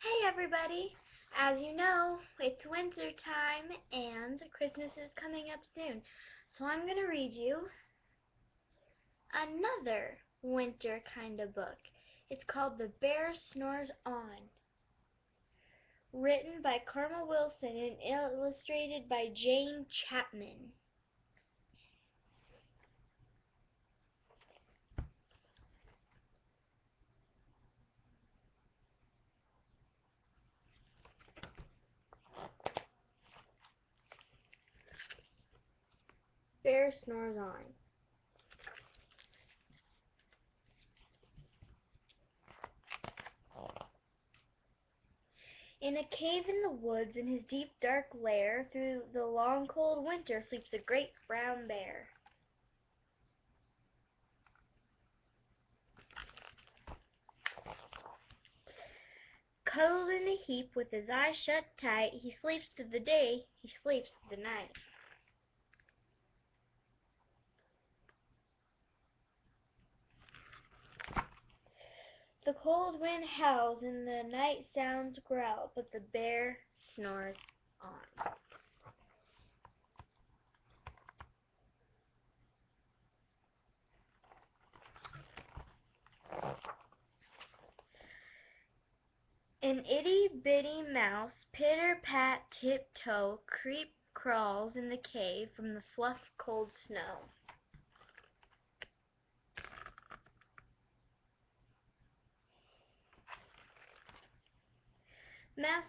Hey everybody! As you know, it's winter time and Christmas is coming up soon. So I'm going to read you another winter kind of book. It's called The Bear Snores On. Written by Karma Wilson and illustrated by Jane Chapman. Bear Snores On. In a cave in the woods in his deep dark lair, through the long cold winter sleeps a great brown bear. Cuddled in a heap with his eyes shut tight, he sleeps through the day, he sleeps through the night. The cold wind howls and the night sounds growl, but the bear snores on. An itty-bitty mouse, pitter-pat, tiptoe, creep crawls in the cave from the fluff cold snow. Mouse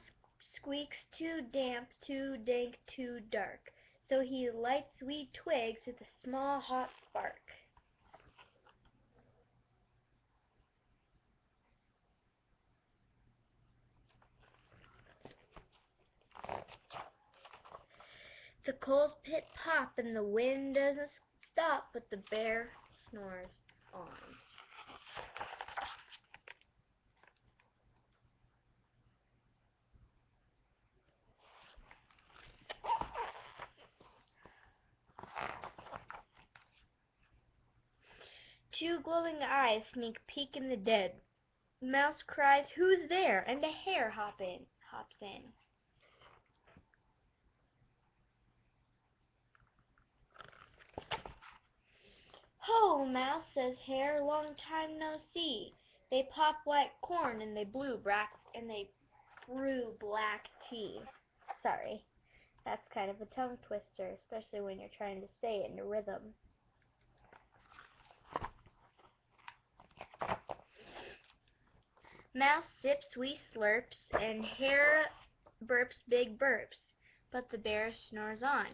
squeaks too damp, too dank, too dark, so he lights wee twigs with a small hot spark. The coals pit-pop and the wind doesn't stop, but the bear snores on. Two glowing eyes sneak peek in the dead. Mouse cries, "Who's there?" and a hare hops in. "Ho, Mouse," says Hare, "long time no see." They pop white corn and they brew black tea. Sorry, that's kind of a tongue twister, especially when you're trying to say it in a rhythm. Mouse sips wee slurps, and Hare burps big burps, but the bear snores on.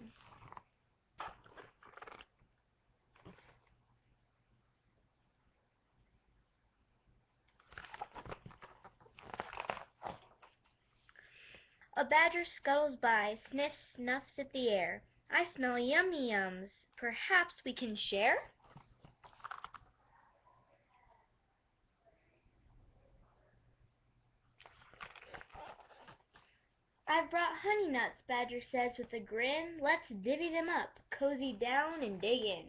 A badger scuttles by, sniffs, snuffs at the air. "I smell yummy-yums. Perhaps we can share?" "I've brought honey nuts," Badger says with a grin. "Let's divvy them up, cozy down and dig in."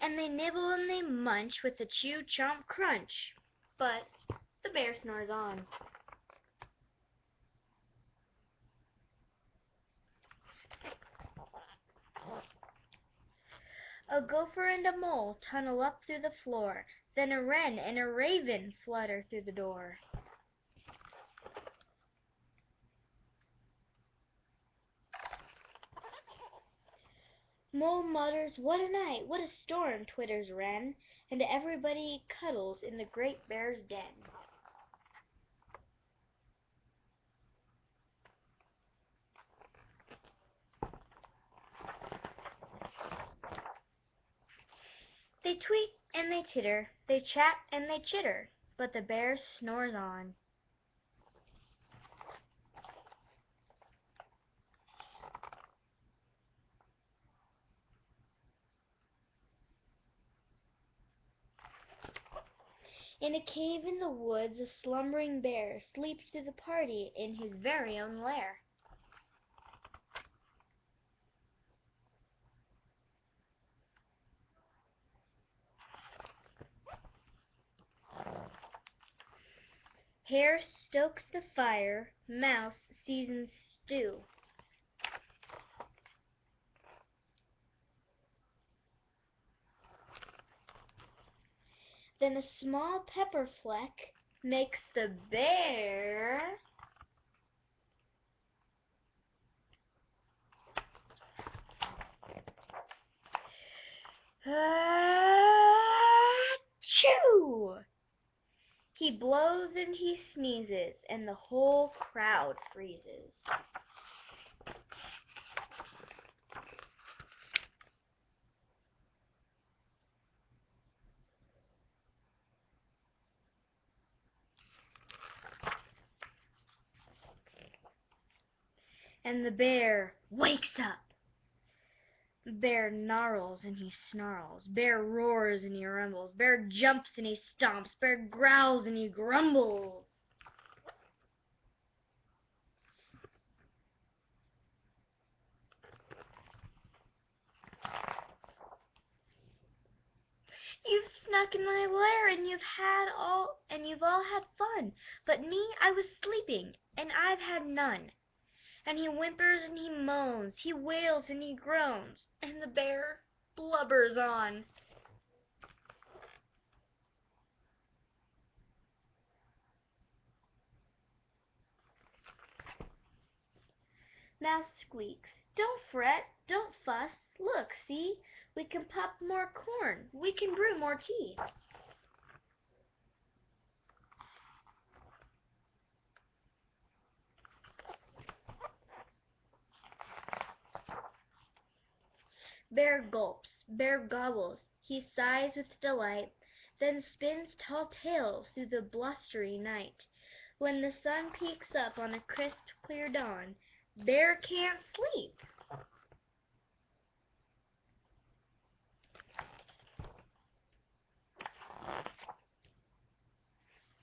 And they nibble and they munch with a chew chomp crunch. But the bear snores on. A gopher and a mole tunnel up through the floor. Then a wren and a raven flutter through the door. Mole mutters, "What a night, what a storm," twitters wren, and everybody cuddles in the great bear's den. They tweet and they titter, they chat and they chitter, but the bear snores on. In a cave in the woods a slumbering bear sleeps through the party in his very own lair. Hare stokes the fire, Mouse seasons stew. Then a small pepper fleck makes the bear achoo! He blows and he sneezes, and the whole crowd freezes. And the bear wakes up. Bear gnarls and he snarls. Bear roars and he rumbles. Bear jumps and he stomps. Bear growls and he grumbles. You've snuck in my lair and you've all had fun. But me, I was sleeping, and I've had none. And he whimpers and he moans, he wails and he groans, and the bear blubbers on. Mouse squeaks, "Don't fret, don't fuss, look, see, we can pop more corn, we can brew more tea." Bear gulps, bear gobbles, he sighs with delight, then spins tall tales through the blustery night. When the sun peeks up on a crisp, clear dawn, Bear can't sleep.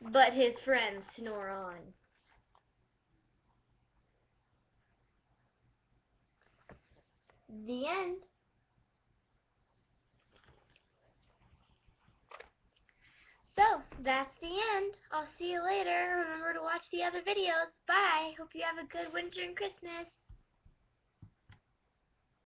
But his friends snore on. The end. So, that's the end. I'll see you later. Remember to watch the other videos. Bye. Hope you have a good winter and Christmas.